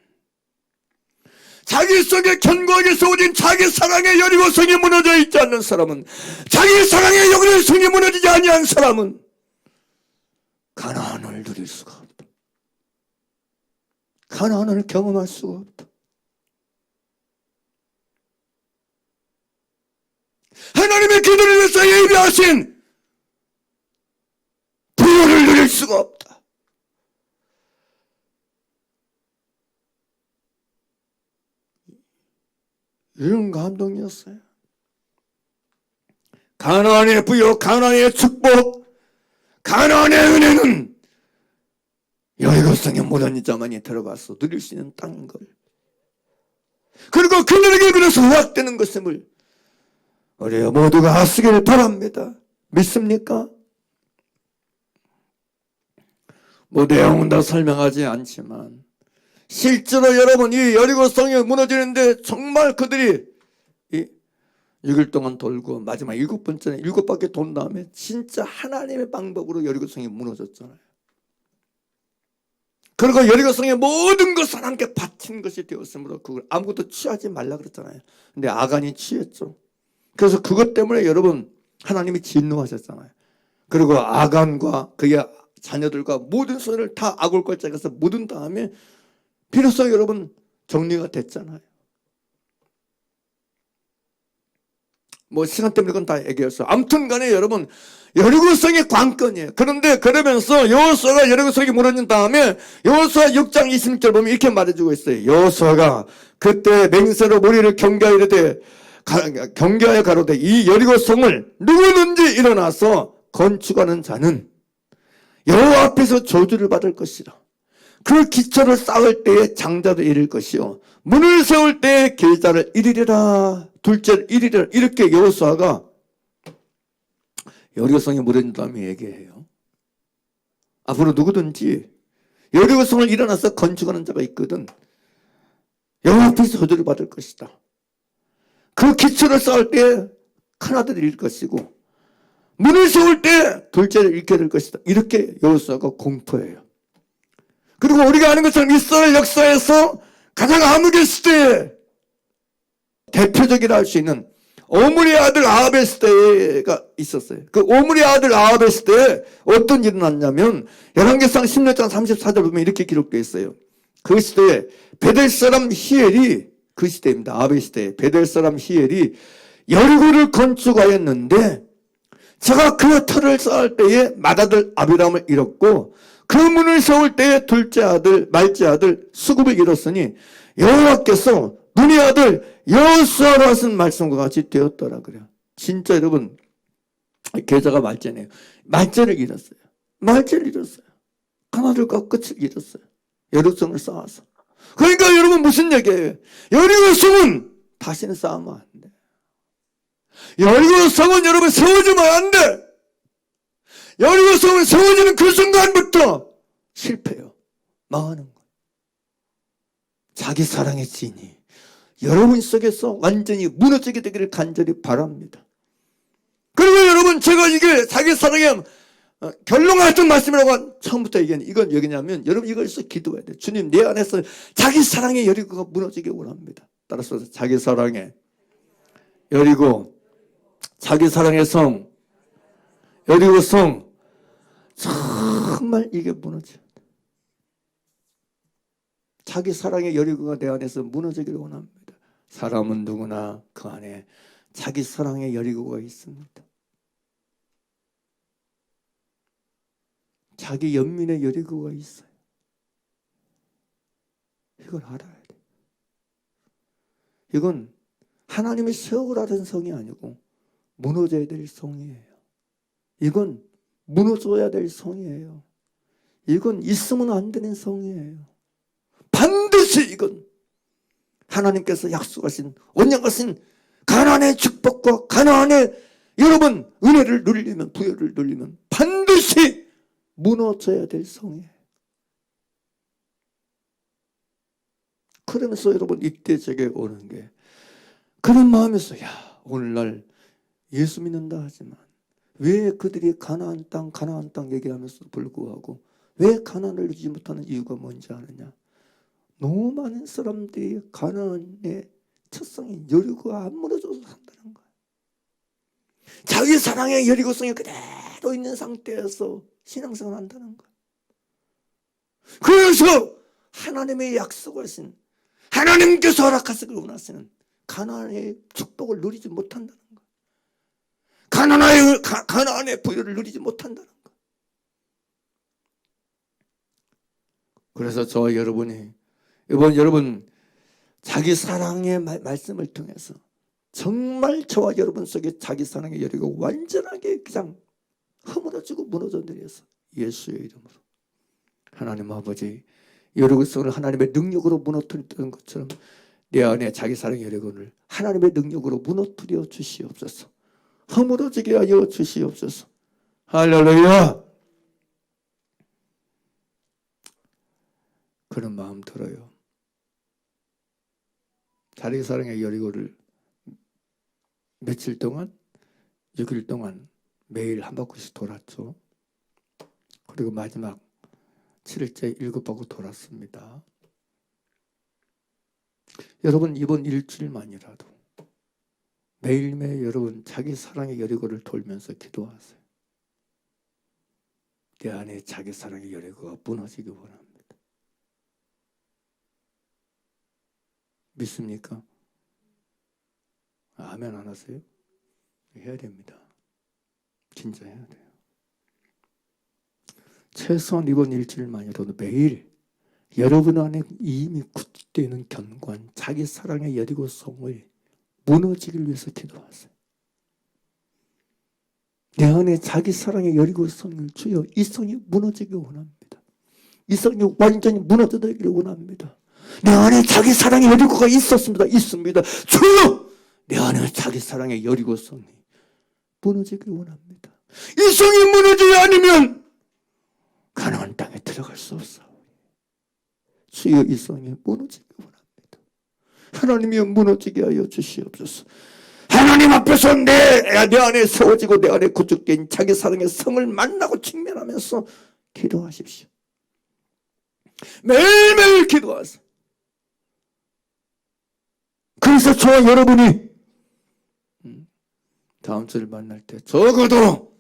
[SPEAKER 1] 자기 속에 견고하게 세워진 자기 사랑의 여리고성이 무너져 있지 않는 사람은 자기 사랑의 여리고성이 무너지지 아니한 사람은 가나안을 누릴 수가 없다. 가나안을 경험할 수가 없다. 하나님의 기도를 위해서 예비하신 부여를 누릴 수가 없다. 이런 감동이었어요. 가나안의 부여, 가나안의 축복, 가나안의 은혜는 여리고성에 모든 자만이 들어가서 누릴 수 있는 땅인 걸. 그리고 그들에게 그래서 허락되는 것임을 우리 모두가 하시길 바랍니다. 믿습니까? 뭐 내용은 다 설명하지 않지만 실제로 여러분 이 여리고성이 무너지는데 정말 그들이 6일 동안 돌고 마지막 7번째는 7바퀴 돈 다음에 진짜 하나님의 방법으로 여리고성이 무너졌잖아요. 그리고 여리고성의 모든 것을 하나님께 바친 것이 되었으므로 그걸 아무것도 취하지 말라 그랬잖아요. 근데 아간이 취했죠. 그래서 그것 때문에 여러분 하나님이 진노하셨잖아요. 그리고 아간과 그의 자녀들과 모든 손을 다 아골골짜기에서 묻은 다음에 비로소 여러분 정리가 됐잖아요. 뭐 시간 때문에 그건 다 얘기했어요. 아무튼 간에 여러분 여리고성이 관건이에요. 그런데 그러면서 여호수아가 여리고성이 무너진 다음에 여호수아 6장 26절 보면 이렇게 말해주고 있어요. 여호수아가 그때 맹세로 무리를 경계하여 가로되 이 여리고성을 누구든지 일어나서 건축하는 자는 여호와 앞에서 저주를 받을 것이라. 그 기초를 쌓을 때에 장자도 이를 것이요 문을 세울 때에 계자를 이르리라 둘째를 이르리라. 이렇게 여호수아가 여리고성이 무너진 다음에 얘기해요. 앞으로 누구든지 여리고성을 일어나서 건축하는 자가 있거든 여호와 앞에서 저주를 받을 것이다. 그 기초를 쌓을 때 큰아들이 일 것이고 문을 세울 때 둘째를 잃게 될 것이다. 이렇게 여호수아가 공포해요. 그리고 우리가 아는 것처럼 이스라엘 역사에서 가장 암흑의 시대에 대표적이라 할 수 있는 오므리의 아들 아합의 시대가 있었어요. 그 오므리의 아들 아합의 시대에 어떤 일이 났냐면 열왕기상 16장 34절 보면 이렇게 기록되어 있어요. 그 시대에 베델 사람 히엘이 그 시대입니다. 아합의 시대에 베델 사람 히엘이 여리고를 건축하였는데 제가 그 터를 쌓을 때에 맏아들 아비람을 잃었고 그 문을 세울 때에 둘째 아들 말째 아들 수굽을 잃었으니 여호와께서 눈의 아들 여호수아로 하신 말씀과 같이 되었더라 그래요. 진짜 여러분 계좌가 말째네요. 말째를 잃었어요. 말째를 잃었어요. 큰아들과 끝을 잃었어요. 여리고성을 쌓아서. 그러니까 여러분 무슨 얘기예요? 여리고성은 다시는 쌓으면 안 돼. 여리고성은 여러분 세워지면 안 돼. 여리고성은 세워지는 그 순간부터 실패해요. 망하는 거예요. 자기 사랑의 진이 여러분 속에서 완전히 무너지게 되기를 간절히 바랍니다. 그리고 여러분 제가 이게 자기 사랑의 결론 같은 말씀이라고 처음부터 얘기했는데 이건 여기냐면 여러분 이걸서 기도해야 돼요. 주님 내 안에서 자기 사랑의 여리고가 무너지게 원합니다. 따라서 자기 사랑의 여리고 자기 사랑의 성 여리고성 정말 이게 무너져요. 자기 사랑의 여리고가 내 안에서 무너지기를 원합니다. 사람은 누구나 그 안에 자기 사랑의 여리고가 있습니다. 자기 연민의 여리고가 있어요. 이걸 알아야 돼. 이건 하나님이 세우라는 성이 아니고 무너져야 될 성이에요. 이건 무너져야 될 성이에요. 이건 있으면 안 되는 성이에요. 반드시 이건 하나님께서 약속하신 언약하신 가나안의 축복과 가나안의 여러분 은혜를 누리려면 부여를 누리면 반드시 무너져야 될 성이에요. 그러면서 여러분 이때 제게 오는 게 그런 마음에서 야 오늘날 예수 믿는다 하지만 왜 그들이 가나안 땅 얘기하면서 불구하고 왜 가나안을 누리지 못하는 이유가 뭔지 아느냐. 너무 많은 사람들이 가나안의 첫성인 여리고가 안 무너져서 산다는 거예요. 자기 사랑의 여리고성이 그대로 있는 상태에서 신앙생활을 한다는 거예요. 그래서 하나님의 약속하신 하나님께서 허락하시길 원하시는 가나안의 축복을 누리지 못한다는 거예요. 가나안의 부여를 누리지 못한다는 거예요. 그래서 저와 여러분이 이번 여러분 자기 사랑의 말씀을 통해서 정말 저와 여러분 속에 자기 사랑의 여리고 완전하게 그냥 허물어지고 무너져 내려서 예수의 이름으로 하나님 아버지 여리고성을 하나님의 능력으로 무너뜨렸던 것처럼 내 안에 자기 사랑의 여리고를 하나님의 능력으로 무너뜨려 주시옵소서. 허물어지게 하여 주시옵소서. 할렐루야. 그런 마음 들어요. 자기 사랑의 여리고를 며칠 동안 6일 동안 매일 한 바퀴씩 돌았죠. 그리고 마지막 7일째 7바퀴 돌았습니다. 여러분 이번 일주일만이라도 매일매일 여러분 자기 사랑의 여리고를 돌면서 기도하세요. 내 안에 자기 사랑의 여리고가 무너지기 원합니다. 믿습니까? 아멘 안 하세요? 해야 됩니다. 진짜 해야 돼요. 최소한 이번 일주일만이라도 매일 여러분 안에 이미 굳게 있는 견고한 자기 사랑의 여리고성을 무너지길 위해서 기도하세요. 내 안에 자기 사랑의 여리고성을 주여 이 성이 무너지기 원합니다. 이 성이 완전히 무너져되기를 원합니다. 내 안에 자기 사랑의 여리고가 있습니다. 주여 내 안에 자기 사랑의 여리고성이 무너지길 원합니다. 이 성이 무너지지 않으면 가나안 땅에 들어갈 수 없어. 주여 이 성이 무너지기 원합니다. 하나님이여 무너지게 하여 주시옵소서. 하나님 앞에서 내 안에 세워지고 내 안에 구축된 자기 사랑의 성을 만나고 직면하면서 기도하십시오. 매일매일 기도하세요. 그래서 저와 여러분이 다음 주를 만날 때 적어도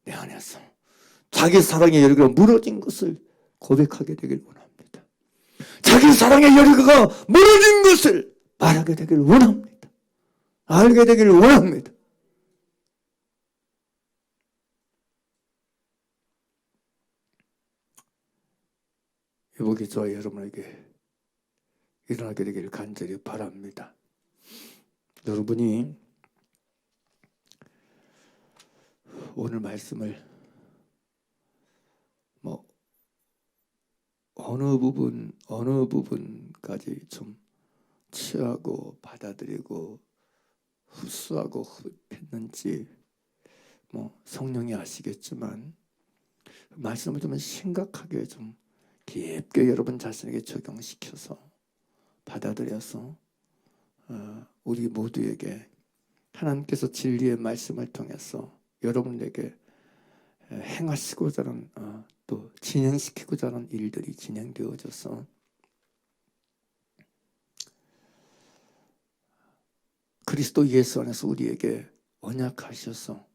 [SPEAKER 1] 내 안에서 자기 사랑의 여리고가 무너진 것을 고백하게 되길 원합니다. 자기 사랑의 여리고가 무너진 것을 말하게 되길 원합니다. 알게 되길 원합니다. 이복이 저와 여러분에게 일어나게 되기를 간절히 바랍니다. 여러분이 오늘 말씀을 어느 부분까지 좀 취하고 받아들이고 흡수하고 흡입했는지 성령이 아시겠지만 말씀을 좀 심각하게 좀 깊게 여러분 자신에게 적용시켜서 받아들여서 우리 모두에게 하나님께서 진리의 말씀을 통해서 여러분에게 행하시고자 하는 또 진행시키고자 하는 일들이 진행되어져서 그리스도 예수 안에서 우리에게 언약하셔서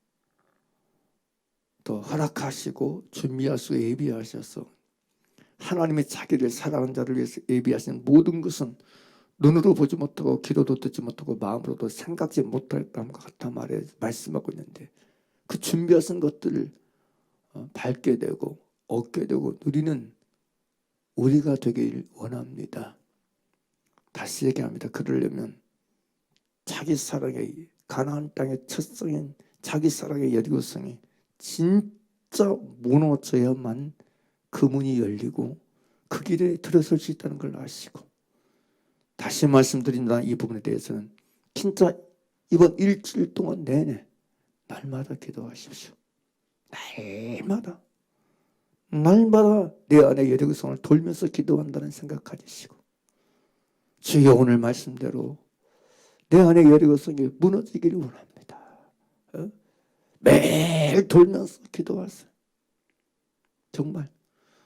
[SPEAKER 1] 또 허락하시고 준비하시고 예비하셔서 하나님의 자기를 사랑하는 자를 위해서 예비하신 모든 것은 눈으로 보지 못하고 귀로도 듣지 못하고 마음으로도 생각지 못할 것과 같다 말씀하고 있는데 그 준비하신 것들을 밟게 되고 얻게 되고 누리는 우리가 되길 원합니다. 다시 얘기합니다. 그러려면 자기 사랑의 가나안 땅의 첫 성인 자기 사랑의 여리고성이 진짜 무너져야만 그 문이 열리고 그 길에 들어설 수 있다는 걸 아시고 다시 말씀드린다. 이 부분에 대해서는 진짜 이번 일주일 동안 내내 날마다 기도하십시오. 날마다 내 안에 여리고성을 돌면서 기도한다는 생각 가지시고 주여 오늘 말씀대로 내 안에 여리고성이 무너지기를 원합니다. 매일 돌면서 기도하세요. 정말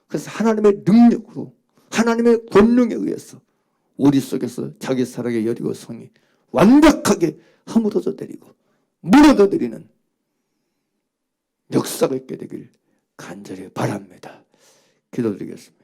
[SPEAKER 1] 그래서 하나님의 능력으로 하나님의 권능에 의해서 우리 속에서 자기 사랑의 여리고성이 완벽하게 허물어져 내리고 무너져 내리는 역사가 있게 되길 간절히 바랍니다. 기도드리겠습니다.